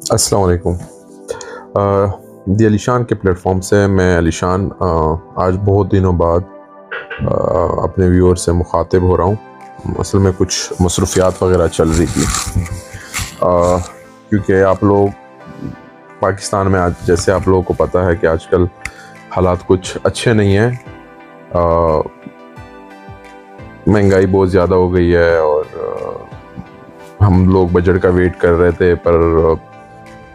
अस्सलाम वालेकुम। दी अलीशान के प्लेटफॉर्म से मैं अलीशान आज बहुत दिनों बाद अपने व्यूअर से मुखातिब हो रहा हूँ। असल में कुछ मसरूफियात वगैरह चल रही थी, क्योंकि आप लोग पाकिस्तान में आज, जैसे आप लोगों को पता है कि आजकल हालात कुछ अच्छे नहीं हैं। महंगाई बहुत ज़्यादा हो गई है और हम लोग बजट का वेट कर रहे थे, पर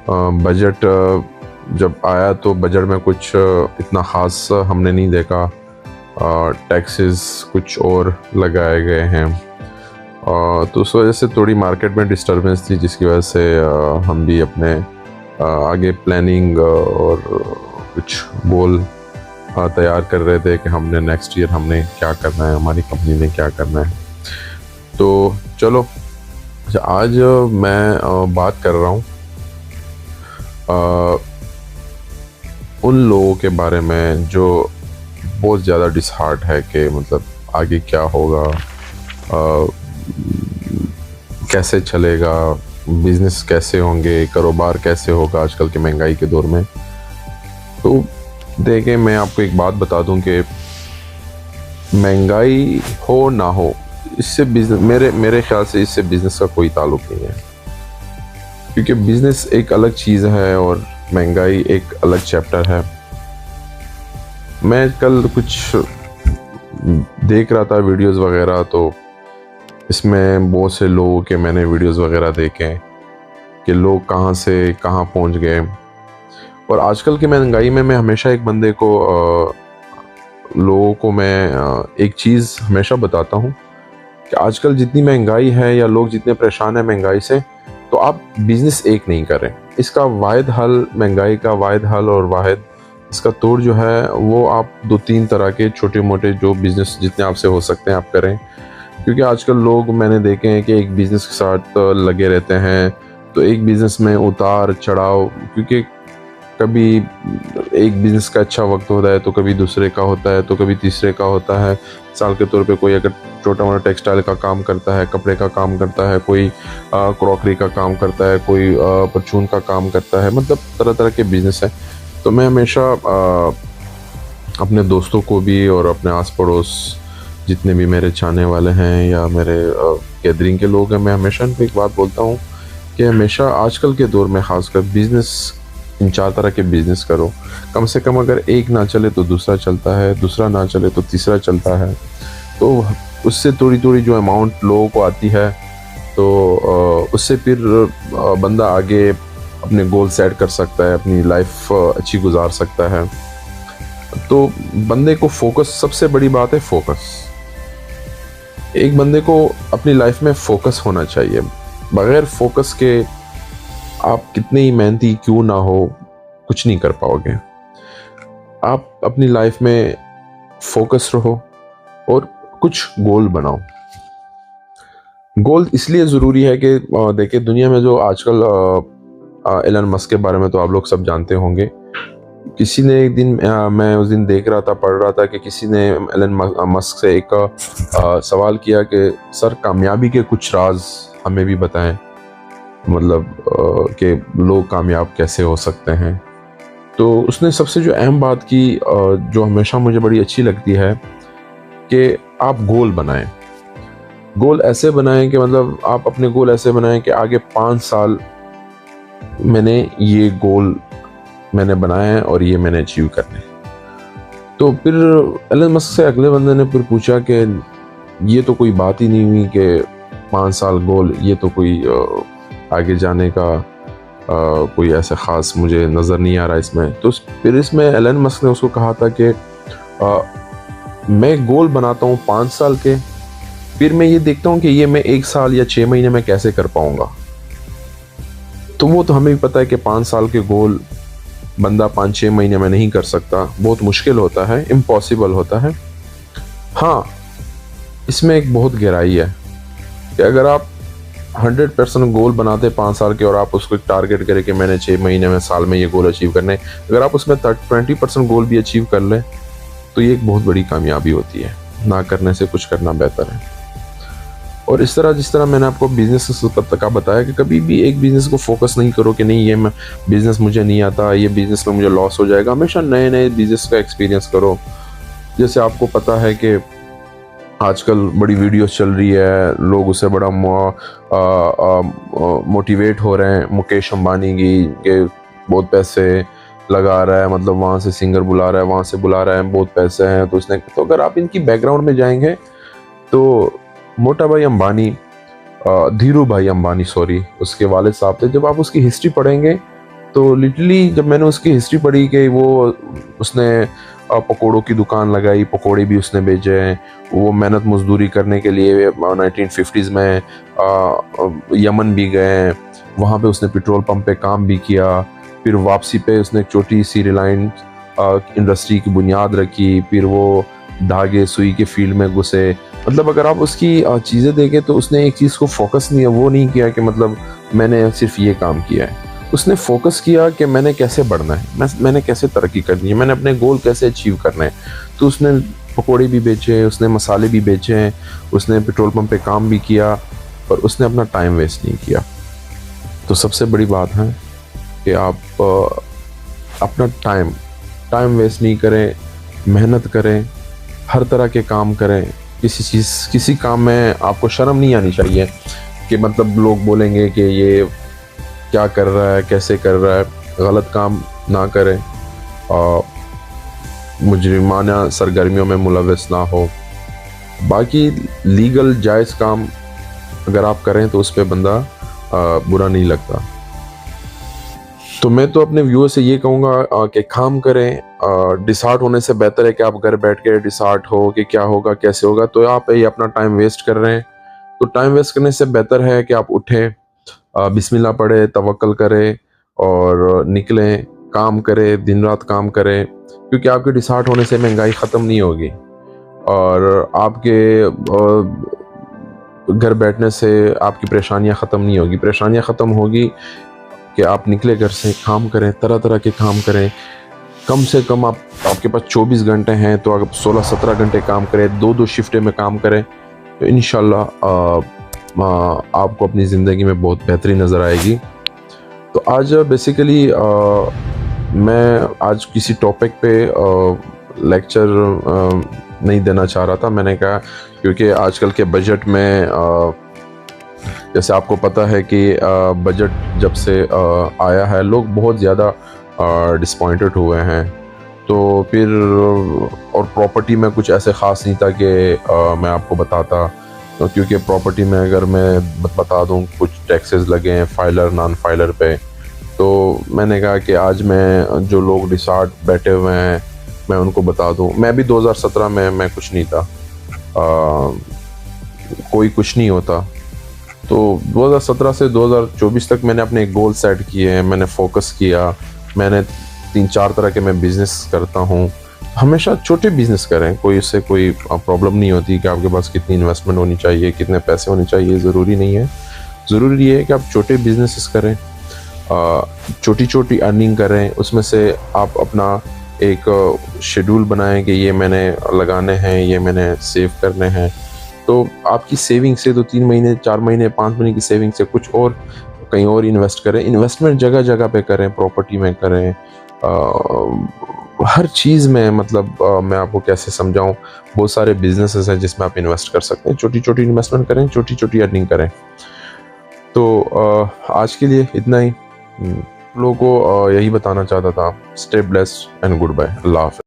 बजट जब आया तो बजट में कुछ इतना ख़ास हमने नहीं देखा। टैक्सेस कुछ और लगाए गए हैं, तो उस वजह से थोड़ी मार्केट में डिस्टर्बेंस थी, जिसकी वजह से हम भी अपने आगे प्लानिंग और कुछ गोल तैयार कर रहे थे कि हमने नेक्स्ट ईयर हमने क्या करना है, हमारी कंपनी ने क्या करना है। तो चलो, आज मैं बात कर रहा हूँ उन लोगों के बारे में जो बहुत ज़्यादा डिसहार्ट है कि मतलब आगे क्या होगा, कैसे चलेगा, बिज़नेस कैसे होंगे, कारोबार कैसे होगा आजकल के महंगाई के दौर में। तो देखें, मैं आपको एक बात बता दूं कि महंगाई हो ना हो, इससे बिजनेस मेरे ख्याल से इससे बिज़नेस का कोई ताल्लुक नहीं है, क्योंकि बिज़नेस एक अलग चीज़ है और महंगाई एक अलग चैप्टर है। मैं कल कुछ देख रहा था वीडियोस वगैरह, तो इसमें बहुत से लोगों के मैंने वीडियोस वगैरह देखे कि लोग कहाँ से कहाँ पहुँच गए। और आजकल की महंगाई में मैं हमेशा एक बंदे को लोगों को मैं एक चीज़ हमेशा बताता हूँ कि आजकल जितनी महंगाई है या लोग जितने परेशान हैं महंगाई से, तो आप बिज़नेस एक नहीं करें। इसका वाहिद हल, महंगाई का वाहिद हल और वाहिद इसका तोड़ जो है वो आप 2-3 तरह के छोटे मोटे जो बिज़नेस जितने आपसे हो सकते हैं आप करें। क्योंकि आजकल लोग मैंने देखे हैं कि एक बिज़नेस के साथ लगे रहते हैं, तो एक बिज़नेस में उतार चढ़ाव, क्योंकि कभी एक बिज़नेस का अच्छा वक्त होता है तो कभी दूसरे का होता है तो कभी तीसरे का होता है। साल के तौर पे कोई अगर छोटा मोटा टेक्सटाइल का काम करता है, कपड़े का काम करता है, कोई क्रॉकरी का काम करता है, कोई परचून का काम करता है, मतलब तरह तरह के बिज़नेस हैं। तो मैं हमेशा अपने दोस्तों को भी और अपने आस पड़ोस जितने भी मेरे चाहने वाले हैं या मेरे गैदरिंग के लोग हैं, मैं हमेशा उनको एक बात बोलता हूँ कि हमेशा आजकल के दौर में ख़ासकर बिज़नेस, 3-4 तरह के बिज़नेस करो। कम से कम अगर एक ना चले तो दूसरा चलता है, दूसरा ना चले तो तीसरा चलता है। तो उससे थोड़ी थोड़ी जो अमाउंट लोगों को आती है, तो उससे फिर बंदा आगे अपने गोल सेट कर सकता है, अपनी लाइफ अच्छी गुजार सकता है। तो बंदे को फोकस, सबसे बड़ी बात है फोकस। एक बंदे को अपनी लाइफ में फोकस होना चाहिए। बगैर फोकस के आप कितने ही मेहनती क्यों ना हो, कुछ नहीं कर पाओगे। आप अपनी लाइफ में फोकस रहो और कुछ गोल बनाओ। गोल इसलिए ज़रूरी है कि देखिए, दुनिया में जो आजकल एलन मस्क के बारे में तो आप लोग सब जानते होंगे। किसी ने एक दिन मैं उस दिन देख रहा था, पढ़ रहा था कि किसी ने एलन मस्क से एक सवाल किया कि सर, कामयाबी के कुछ राज हमें भी बताएं, मतलब कि लोग कामयाब कैसे हो सकते हैं। तो उसने सबसे जो अहम बात की, जो हमेशा मुझे बड़ी अच्छी लगती है, कि आप गोल बनाएं। गोल ऐसे बनाएं कि मतलब आप अपने गोल ऐसे बनाएं कि आगे 5 साल मैंने ये गोल मैंने बनाया है और ये मैंने अचीव करना है। तो फिर एलन मस्क से अगले बंदे ने फिर पूछा कि ये तो कोई बात ही नहीं हुई कि 5 साल गोल, ये तो कोई आगे जाने का कोई ऐसा ख़ास मुझे नज़र नहीं आ रहा इसमें। तो फिर इसमें एलन मस्क ने उसको कहा था कि मैं गोल बनाता हूँ 5 साल के, फिर मैं ये देखता हूँ कि ये मैं 1 साल या 6 महीने में कैसे कर पाऊँगा। तो वो तो हमें भी पता है कि 5 साल के गोल बंदा 5-6 महीने में नहीं कर सकता, बहुत मुश्किल होता है, इम्पॉसिबल होता है। हाँ, इसमें एक बहुत गहराई है कि अगर आप 100% गोल बनाते 5 साल के और आप उसको एक टारगेट करें कि मैंने 6 महीने में, साल में ये गोल अचीव करने, अगर आप उसमें 20% गोल भी अचीव कर लें तो ये एक बहुत बड़ी कामयाबी होती है। ना करने से कुछ करना बेहतर है। और इस तरह जिस तरह मैंने आपको बिजनेस का बताया कि कभी भी एक बिजनेस को फोकस नहीं करो कि नहीं ये मैं बिजनेस मुझे नहीं आता, ये बिजनेस में मुझे लॉस हो जाएगा। हमेशा नए नए बिजनेस का एक्सपीरियंस करो। जैसे आपको पता है कि आजकल बड़ी वीडियोस चल रही है, लोग उससे बड़ा मोटिवेट हो रहे हैं। मुकेश अंबानी की के बहुत पैसे लगा रहा है, मतलब वहाँ से सिंगर बुला रहा है, वहाँ से बुला रहा है, बहुत पैसे हैं। तो उसने, तो अगर आप इनकी बैकग्राउंड में जाएंगे तो मोटा भाई अंबानी, धीरू भाई अंबानी सॉरी, उसके वालिद साहब थे। जब आप उसकी हिस्ट्री पढ़ेंगे तो लिटरली जब मैंने उसकी हिस्ट्री पढ़ी कि वो उसने पकोड़ों की दुकान लगाई, पकोड़े भी उसने बेचे हैं। वो मेहनत मजदूरी करने के लिए 1950s में यमन भी गए, वहाँ पे उसने पेट्रोल पंप पे काम भी किया। फिर वापसी पे उसने एक छोटी सी रिलायंस इंडस्ट्री की बुनियाद रखी। फिर वो धागे सुई के फील्ड में घुसे। मतलब अगर आप उसकी चीज़ें देखें तो उसने एक चीज़ को फोकस नहीं है, वो नहीं किया कि मतलब मैंने सिर्फ ये काम किया है। उसने फोकस किया कि मैंने कैसे बढ़ना है, मैंने कैसे तरक्की करनी है, मैंने अपने गोल कैसे अचीव करना है। तो उसने पकोड़े भी बेचे, उसने मसाले भी बेचे हैं, उसने पेट्रोल पंप पे काम भी किया, पर उसने अपना टाइम वेस्ट नहीं किया। तो सबसे बड़ी बात है कि आप अपना टाइम वेस्ट नहीं करें, मेहनत करें, हर तरह के काम करें। किसी काम में आपको शर्म नहीं आनी चाहिए कि मतलब लोग बोलेंगे कि ये क्या कर रहा है, कैसे कर रहा है। गलत काम ना करें और मुजरिमाना सरगर्मियों में मुलविस ना हो। बाकी लीगल जायज़ काम अगर आप करें तो उस पर बंदा बुरा नहीं लगता। तो मैं तो अपने व्यूअर से ये कहूँगा कि काम करें। डिसहार्ट होने से बेहतर है कि आप घर बैठ के डिसहार्ट हो कि क्या होगा कैसे होगा, तो आप ये अपना टाइम वेस्ट कर रहे हैं। तो टाइम वेस्ट करने से बेहतर है कि आप उठें, बिस्मिल्लाह पढ़े, तवक्कल करें और निकलें, काम करें, दिन रात काम करें। क्योंकि आपके डिसहार्ट होने से महंगाई ख़त्म नहीं होगी और आपके घर बैठने से आपकी परेशानियां ख़त्म नहीं होगी। परेशानियां ख़त्म होगी कि आप निकले घर से, काम करें, तरह तरह के काम करें। कम से कम आपके पास 24 घंटे हैं तो अगर 16-17 घंटे काम करें, 2-2 शिफ्टें में काम करें, तो इंशाल्लाह आपको अपनी ज़िंदगी में बहुत बेहतरी नज़र आएगी। तो आज बेसिकली मैं आज किसी टॉपिक पे लेक्चर नहीं देना चाह रहा था। मैंने कहा क्योंकि आजकल के बजट में जैसे आपको पता है कि बजट जब से आया है लोग बहुत ज़्यादा डिसपॉइंटेड हुए हैं। तो फिर और प्रॉपर्टी में कुछ ऐसे ख़ास नहीं था कि मैं आपको बताता, तो क्योंकि प्रॉपर्टी में अगर मैं बता दूं कुछ टैक्सेस लगे हैं फाइलर नॉन फाइलर पे। तो मैंने कहा कि आज मैं जो लोग रिसॉर्ट बैठे हुए हैं मैं उनको बता दूं। मैं भी 2017 में मैं कुछ नहीं था, कोई कुछ नहीं होता। तो 2017 से 2024 तक मैंने अपने गोल सेट किए हैं, मैंने फोकस किया। मैंने 3-4 तरह के मैं बिज़नेस करता हूँ। हमेशा छोटे बिज़नेस करें, कोई इससे कोई प्रॉब्लम नहीं होती कि आपके पास कितनी इन्वेस्टमेंट होनी चाहिए, कितने पैसे होने चाहिए, ज़रूरी नहीं है। ज़रूरी ये है कि आप छोटे बिजनेसेस करें, छोटी छोटी अर्निंग करें। उसमें से आप अपना एक शेड्यूल बनाएं कि ये मैंने लगाने हैं, ये मैंने सेव करने हैं। तो आपकी सेविंग से 2-3 महीने, 4 महीने, 5 महीने की सेविंग से कुछ और कहीं और इन्वेस्ट करें। इन्वेस्टमेंट जगह जगह पे करें, प्रॉपर्टी में करें, हर चीज़ में। मतलब मैं आपको कैसे समझाऊं, बहुत सारे बिजनेसेस हैं जिसमें आप इन्वेस्ट कर सकते हैं। छोटी छोटी इन्वेस्टमेंट करें, छोटी छोटी अर्निंग करें। तो आज के लिए इतना ही। लोगों को यही बताना चाहता था। Stay blessed and good bye. अल्लाह हाफ़िज़।